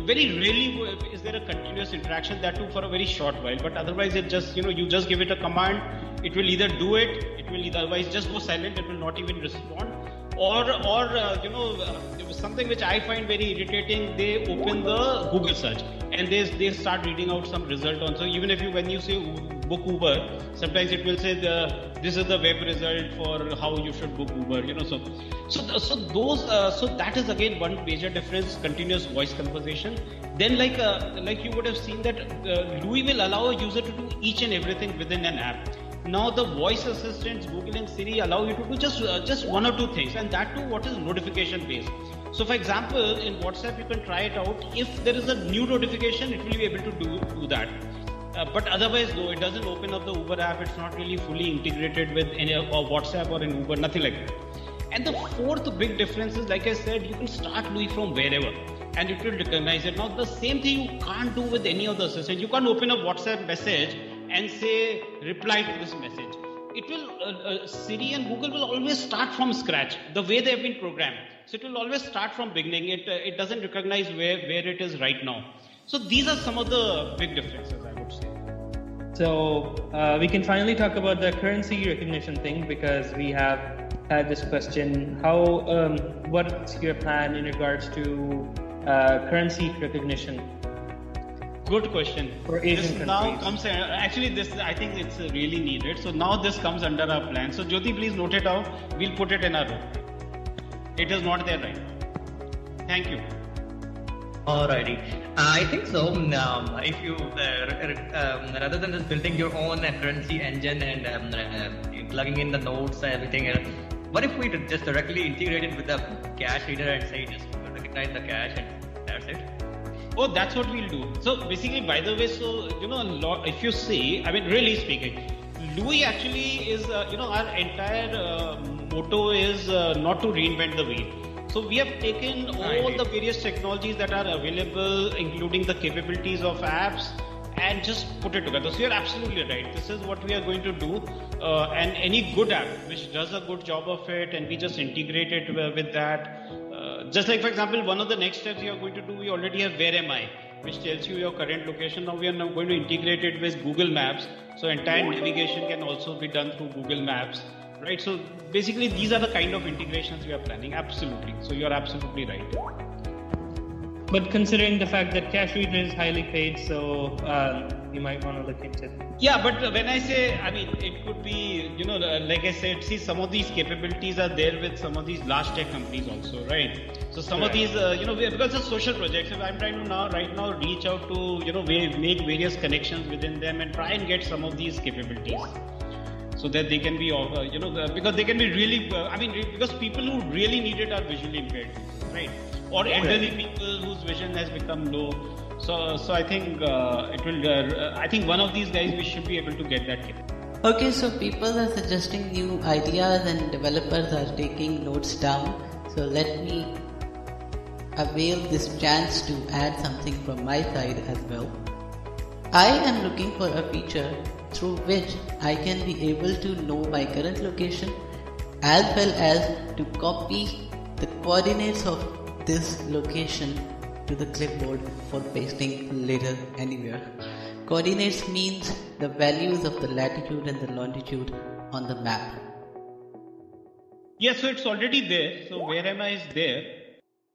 Very rarely is there a continuous interaction, that too for a very short while. But otherwise, it just you just give it a command, it will either do it, it will otherwise just go silent, it will not even respond, or something which I find very irritating. They open the Google search and they start reading out some result on. So even if when you say book Uber, sometimes it will say this is the web result for how you should book Uber. So that is again one major difference. Continuous voice conversation. Then like you would have seen that Louis will allow a user to do each and everything within an app. Now the voice assistants, Google and Siri, allow you to do just one or two things, and that too what is notification based. So for example, in WhatsApp you can try it out. If there is a new notification, it will be able to do that. But otherwise, though, it doesn't open up the Uber app. It's not really fully integrated with any or WhatsApp or an Uber, nothing like that. And the fourth big difference is, like I said, you can start Louis from wherever, and it will recognize it. Now, the same thing you can't do with any other assistant. You can't open a WhatsApp message and say, reply to this message. It will, Siri and Google will always start from scratch, the way they have been programmed. So it will always start from beginning. It doesn't recognize where it is right now. So these are some of the big differences, I would say. So we can finally talk about the currency recognition thing, because we have had this question. What's your plan in regards to currency recognition? Good question. For Asian countries. Now comes actually this, I think it's really needed. So now this comes under our plan. So Jyoti, please note it out. We'll put it in our room. It is not there right now. Thank you. Alrighty, I think so. If you rather than just building your own currency engine and plugging in the nodes and everything, what if we just directly integrate it with the cash reader and say just recognize the cash and that's it? Oh, that's what we'll do. So basically, by the way, if you see, I mean, really speaking, Louis actually is, our entire motto is not to reinvent the wheel. So we have taken all the various technologies that are available, including the capabilities of apps, and just put it together. So you're absolutely right. This is what we are going to do. And any good app which does a good job of it, and we just integrate it with that. Just like, for example, one of the next steps we are going to do, we already have Where Am I, which tells you your current location. Now we are now going to integrate it with Google Maps. So entire navigation can also be done through Google Maps. Right, so basically these are the kind of integrations we are planning. Absolutely. So you're absolutely right. But considering the fact that cash reader is highly paid, so you might want to look into it. Yeah, but when I say, I mean, it could be, like I said, see, some of these capabilities are there with some of these large tech companies also, right? So some of these, because it's social projects, I'm trying to right now reach out to, make various connections within them and try and get some of these capabilities. So that they can be, because they can be really, because people who really need it are visually impaired, right? Or elderly people whose vision has become low. So I think it will. I think one of these guys we should be able to get that. Okay, so people are suggesting new ideas and developers are taking notes down. So let me avail this chance to add something from my side as well. I am looking for a feature through which I can be able to know my current location as well as to copy the coordinates of this location to the clipboard for pasting later anywhere. Coordinates means the values of the latitude and the longitude on the map. Yes, so it's already there. So Where Am I is there.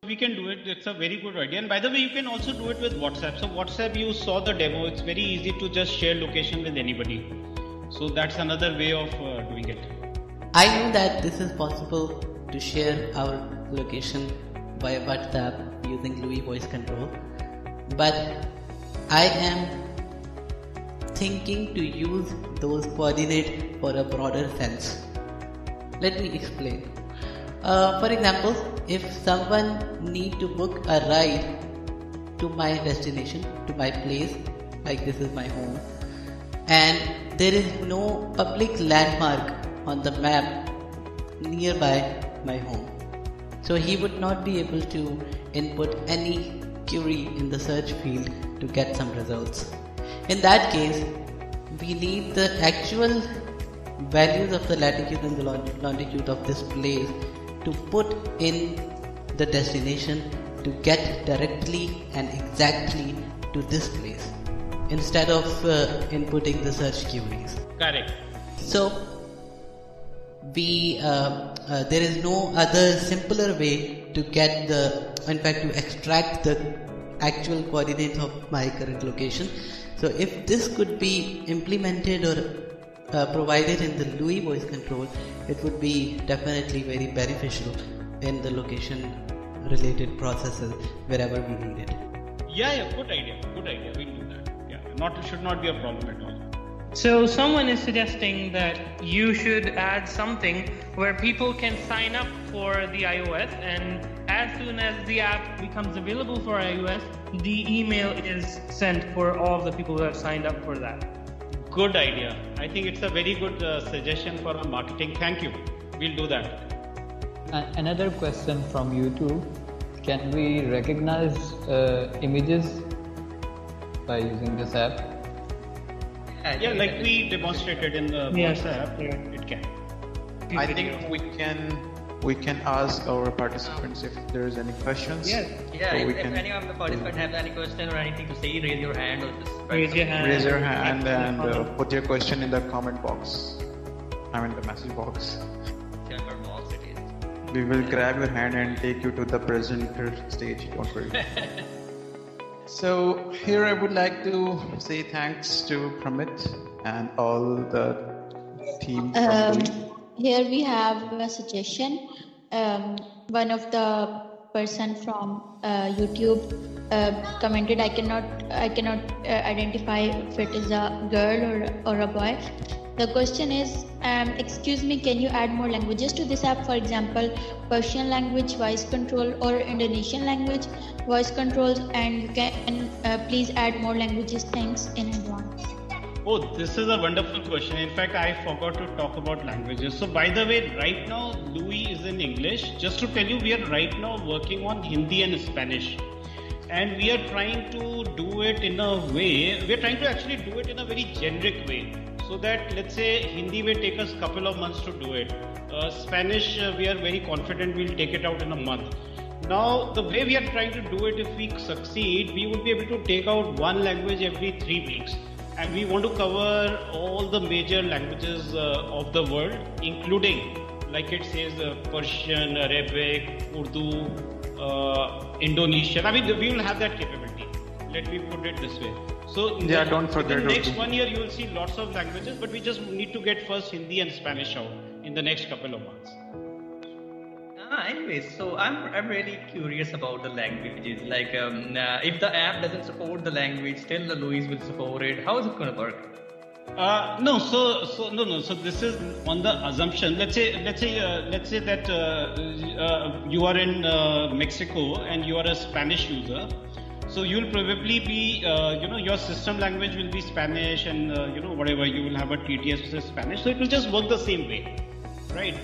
We can do it. It's a very good idea. And by the way, you can also do it with WhatsApp. So WhatsApp, you saw the demo. It's very easy to just share location with anybody. So that's another way of doing it. I know that this is possible to share our location via WhatsApp using Louis voice control. But I am thinking to use those coordinates for a broader sense. Let me explain. For example, if someone need to book a ride to my destination, to my place, like this is my home, and there is no public landmark on the map nearby my home, so he would not be able to input any query in the search field to get some results. In that case, we need the actual values of the latitude and the longitude of this place to put in the destination to get directly and exactly to this place instead of inputting the search queries. Correct. So there is no other simpler way to get to extract the actual coordinates of my current location. So if this could be implemented or provided in the Louis voice control, it would be definitely very beneficial in the location related processes wherever we need it. Yeah, good idea. We'll do that. Yeah, should not be a problem at all. So someone is suggesting that you should add something where people can sign up for the iOS, and as as soon as the app becomes available for iOS, the email is sent for all of the people who have signed up for that. Good idea. I think it's a very good suggestion for our marketing. Thank you. We'll do that. Another question from YouTube. Can we recognize images by using this app? Yeah, like we demonstrated in the WhatsApp, it can. I think we can ask our participants if there is any questions. Yeah, so if any of the participants have any question or anything to say, raise your hand or just raise your hand. Raise your hand and put your question in the comment box. I mean the message box. Whichever box it is. We will grab your hand and take you to the presenter stage. Don't worry. So here I would like to say thanks to Pramit and all the team from Here we have a suggestion. One of the person from YouTube commented, I cannot identify if it is a girl or a boy. The question is, excuse me, can you add more languages to this app? For example, Persian language voice control or Indonesian language voice controls, and you can please add more languages. Thanks in advance. Oh, this is a wonderful question. In fact, I forgot to talk about languages. So by the way, right now Louis is in English. Just to tell you, we are right now working on Hindi and Spanish. And we are trying to do it in a way, we are trying to actually do it in a very generic way. So that, let's say, Hindi will take us a couple of months to do it. Spanish, we are very confident we'll take it out in a month. Now, the way we are trying to do it, if we succeed, we will be able to take out one language every 3 weeks. And we want to cover all the major languages of the world, including, like it says, Persian, Arabic, Urdu, Indonesian. I mean, we will have that capability. Let me put it this way. So, don't forget in the next 1 year, you will see lots of languages, but we just need to get first Hindi and Spanish out in the next couple of months. Anyways, so I'm really curious about the languages. Like, if the app doesn't support the language, still the Louis will support it. How is it going to work? No. So this is on the assumption. Let's say that you are in Mexico and you are a Spanish user. So you'll probably be, your system language will be Spanish, and whatever, you will have a TTS which is Spanish. So it will just work the same way, right?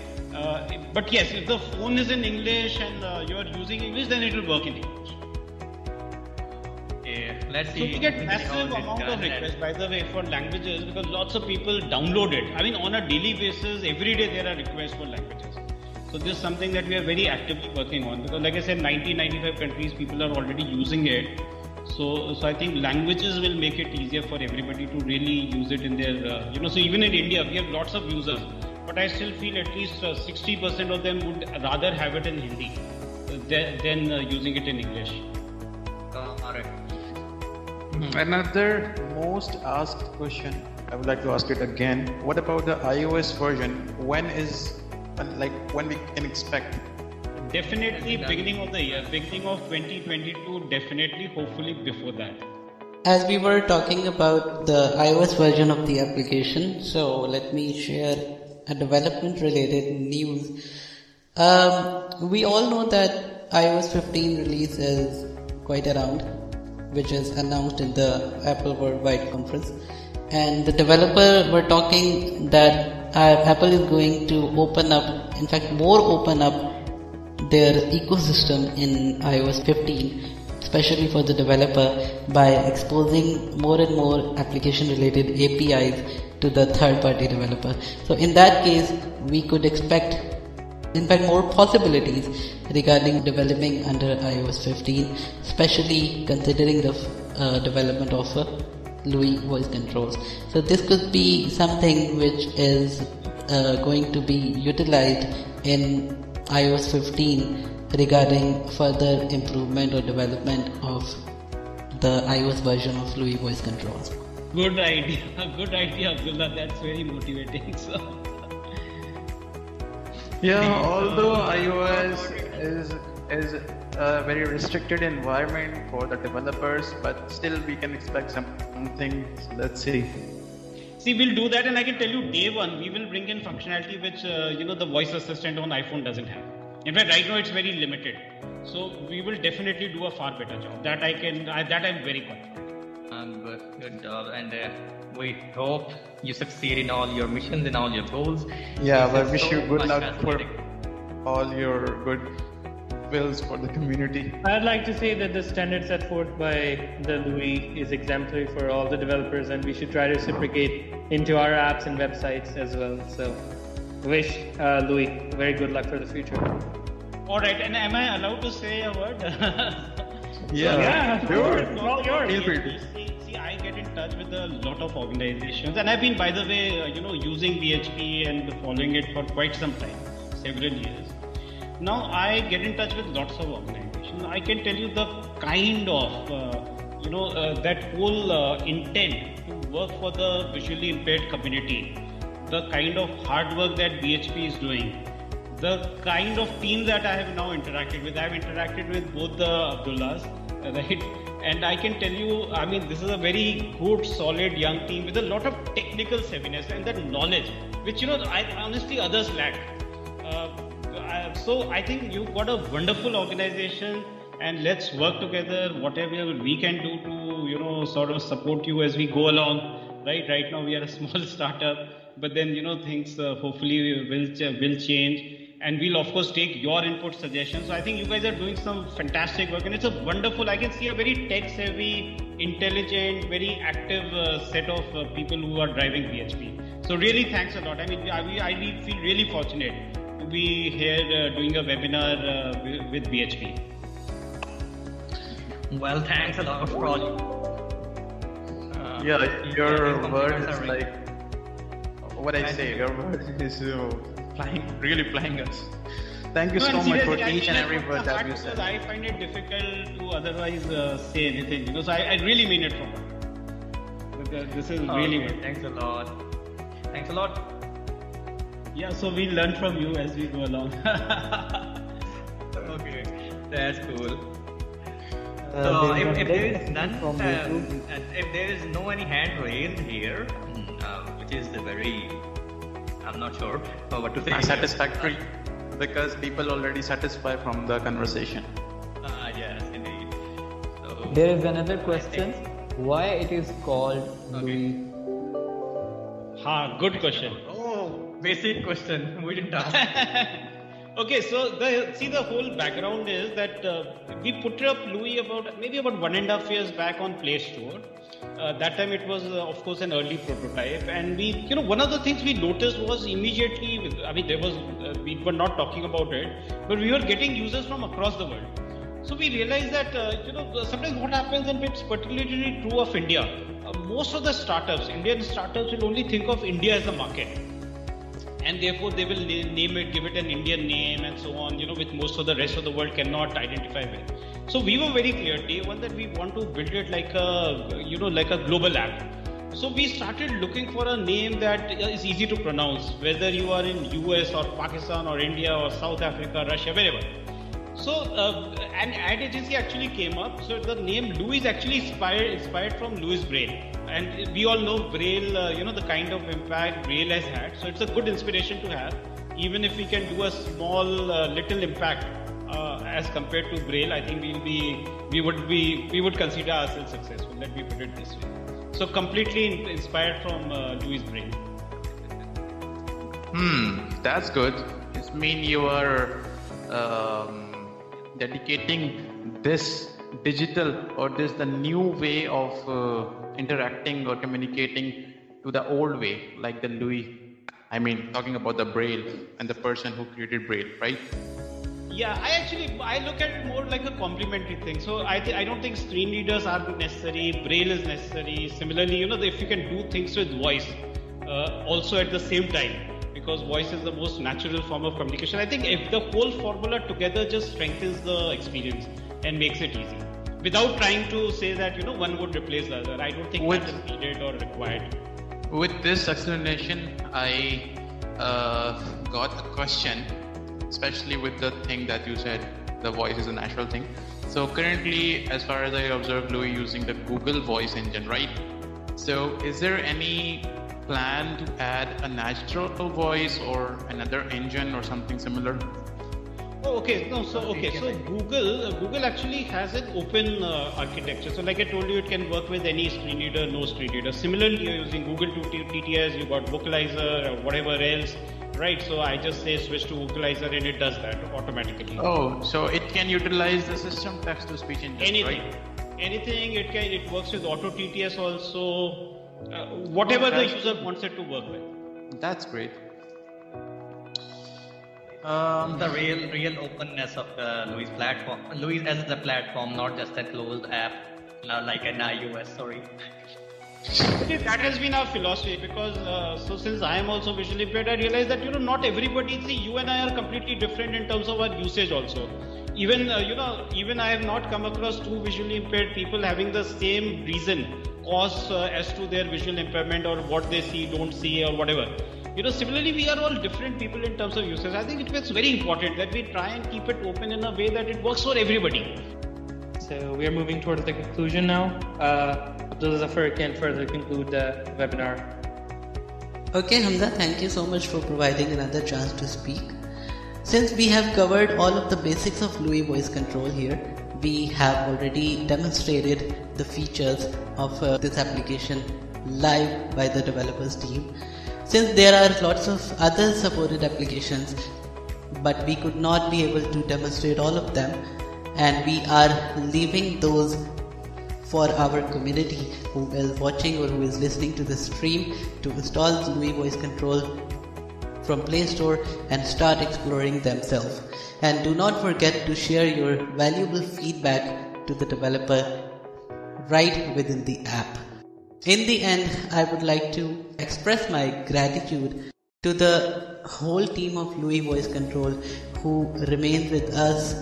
But yes, if the phone is in English and you are using English, then it will work in English. Yeah, let's see. So we get massive amount of requests, by the way, for languages, because lots of people download it. I mean, on a daily basis, every day there are requests for languages. So this is something that we are very actively working on, because like I said, 90-95 countries, people are already using it. So I think languages will make it easier for everybody to really use it in their, so even in India, we have lots of users. But I still feel at least 60% of them would rather have it in Hindi than using it in English. Alright. Another most asked question, I would like to ask it again. What about the iOS version? When we can expect? Definitely beginning of the year, beginning of 2022, definitely, hopefully before that. As we were talking about the iOS version of the application, so let me share a development related news. We all know that iOS 15 release is quite around, which is announced in the Apple Worldwide Conference, and the developer were talking that Apple is going to open up, in fact open up their ecosystem in iOS 15, especially for the developer, by exposing more and more application related APIs to the third party developer. So in that case, we could expect, in fact, more possibilities regarding developing under iOS 15, especially considering the development of Louis voice controls. So this could be something which is going to be utilized in iOS 15 regarding further improvement or development of the iOS version of Louis voice controls. Good idea, Abdullah. That's very motivating. So. Yeah, although iOS is a very restricted environment for the developers, but still we can expect something. So let's see. See, we'll do that, and I can tell you, day one, we will bring in functionality which the voice assistant on iPhone doesn't have. In fact, right now it's very limited. So we will definitely do a far better job. That I'm very confident. Good job, and we hope you succeed in all your missions and all your goals. Yeah, but wish you good luck for all your good wills for the community. I'd like to say that the standard set forth by the Louis is exemplary for all the developers, and we should try to reciprocate into our apps and websites as well. So, wish Louis very good luck for the future. All right, and am I allowed to say a word? Yeah, sure. It's all yours. Feel free to. See, I get in touch with a lot of organizations, and I've been, by the way, using BHP and following it for quite some time, several years. Now I get in touch with lots of organizations. I can tell you the kind of, that whole intent to work for the visually impaired community, the kind of hard work that BHP is doing, the kind of team that I have now interacted with. I've interacted with both the Abdullahs, right? And I can tell you, I mean, this is a very good, solid young team with a lot of technical savviness and that knowledge, which, honestly others lack. So I think you've got a wonderful organization, and let's work together, whatever we can do to, sort of support you as we go along, right? Right now we are a small startup, but then, things hopefully will change. And we'll of course take your input suggestions. So I think you guys are doing some fantastic work, and it's a wonderful, I can see a very tech savvy, intelligent, very active set of people who are driving BHP. So really thanks a lot. I mean, I feel really fortunate to be here doing a webinar with BHP. Well, thanks a lot for all. Your word is like what I say. Your word is really flying us. Thank you so much for each and every word that you said. I find it difficult to otherwise say anything. So I really mean it from heart. This is really good. Thanks a lot. Thanks a lot. Yeah, so we learn from you as we go along. Okay, that's cool. So if there is none, if there is no any hand raised here, which is the very, I'm not sure what to say. Unsatisfactory, because people already satisfied from the conversation. Yes, indeed. So, there is another question. Why it is called Louis? Good question. Oh, basic question. We didn't ask. Okay, so the whole background is that we put up Louis about 1.5 years back on Play Store. That time it was, of course, an early prototype, and we, one of the things we noticed was immediately, we were not talking about it, but we were getting users from across the world. So we realized that, sometimes what happens, and it's particularly true of India, most of the Indian startups will only think of India as a market. And therefore they will name it, give it an Indian name and so on, which most of the rest of the world cannot identify with. So we were very clear, day one, that we want to build it like a global app. So we started looking for a name that is easy to pronounce, whether you are in US or Pakistan or India or South Africa, Russia, wherever. So an ad agency actually came up. So the name Louis is actually inspired from Louis Braille. And we all know Braille, the kind of impact Braille has had. So it's a good inspiration to have. Even if we can do a small little impact as compared to Braille, I think we would consider ourselves successful. Let me put it this way. So completely inspired from Louis Braille. That's good. It means you are dedicating this digital or the new way of interacting or communicating to the old way, like the Louis. I mean, talking about the Braille and the person who created Braille, right? Yeah, I look at it more like a complementary thing. So I don't think screen readers are necessary, Braille is necessary. Similarly, if you can do things with voice also at the same time, because voice is the most natural form of communication. I think if the whole formula together just strengthens the experience and makes it easy, without trying to say that one would replace the other. I don't think that is needed or required. With this explanation, I got a question, especially with the thing that you said, the voice is a natural thing. So currently, as far as I observe, Louis using the Google voice engine, right? So is there any plan to add a natural voice or another engine or something similar? Oh, okay. No, so Google actually has an open architecture. So like I told you, it can work with any screen reader, no screen reader. Similarly, you're using Google TTS, you got Vocalizer or whatever else, right? So I just say switch to Vocalizer and it does that automatically. Oh, so it can utilize the system text to speech engine, anything, right? Anything. It works with Auto TTS also. Whatever the user wants it to work with. That's great. The real openness of Louis platform. Louis as a platform, not just a closed app like an iOS. Sorry. That has been our philosophy because so since I am also visually impaired, I realized that not everybody. See, you and I are completely different in terms of our usage also. Even even I have not come across two visually impaired people having the same reason, cause as to their visual impairment or what they see, don't see, or whatever. Similarly, we are all different people in terms of usage. I think it's very important that we try and keep it open in a way that it works for everybody. So we are moving towards the conclusion now. Abdul Zafar can further conclude the webinar. Okay, Hamza, thank you so much for providing another chance to speak. Since we have covered all of the basics of Louis voice control here, we have already demonstrated the features of this application live by the developers team. Since there are lots of other supported applications, but we could not be able to demonstrate all of them, and we are leaving those for our community who is watching or who is listening to the stream to install Louis voice control from Play Store and start exploring themselves. And do not forget to share your valuable feedback to the developer right within the app. In the end, I would like to express my gratitude to the whole team of Louis Voice Control who remained with us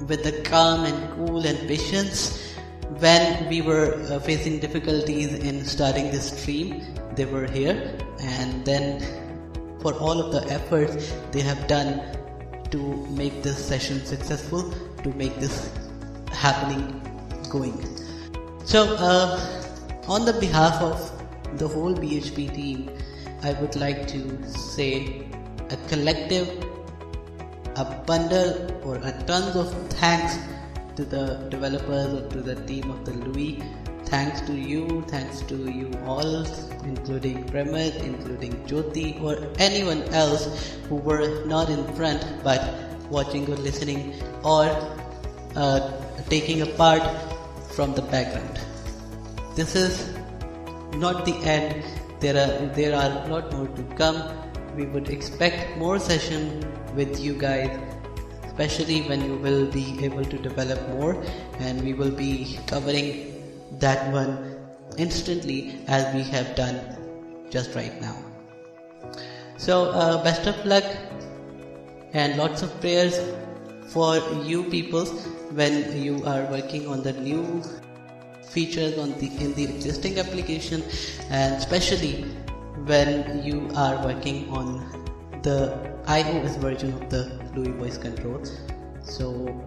with the calm and cool and patience when we were facing difficulties in starting this stream. They were here, and then for all of the efforts they have done to make this session successful, to make this happening going. So on the behalf of the whole BHP team, I would like to say a collective, a bundle or a tons of thanks to the developers or to the team of the Louis. Thanks to you all, including Pramit, including Jyoti, or anyone else who were not in front but watching or listening or taking a part from the background. This is not the end. There are a lot more to come. We would expect more sessions with you guys, especially when you will be able to develop more, and we will be covering that one instantly as we have done just right now. So best of luck and lots of prayers for you people when you are working on the new features in the existing application, and especially when you are working on the iOS version of the Louis voice control. So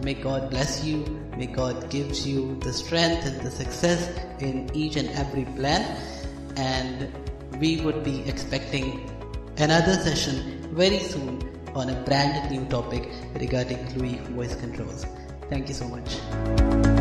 may God bless you, may God gives you the strength and the success in each and every plan, and we would be expecting another session very soon on a brand new topic regarding Louis voice controls. Thank you so much.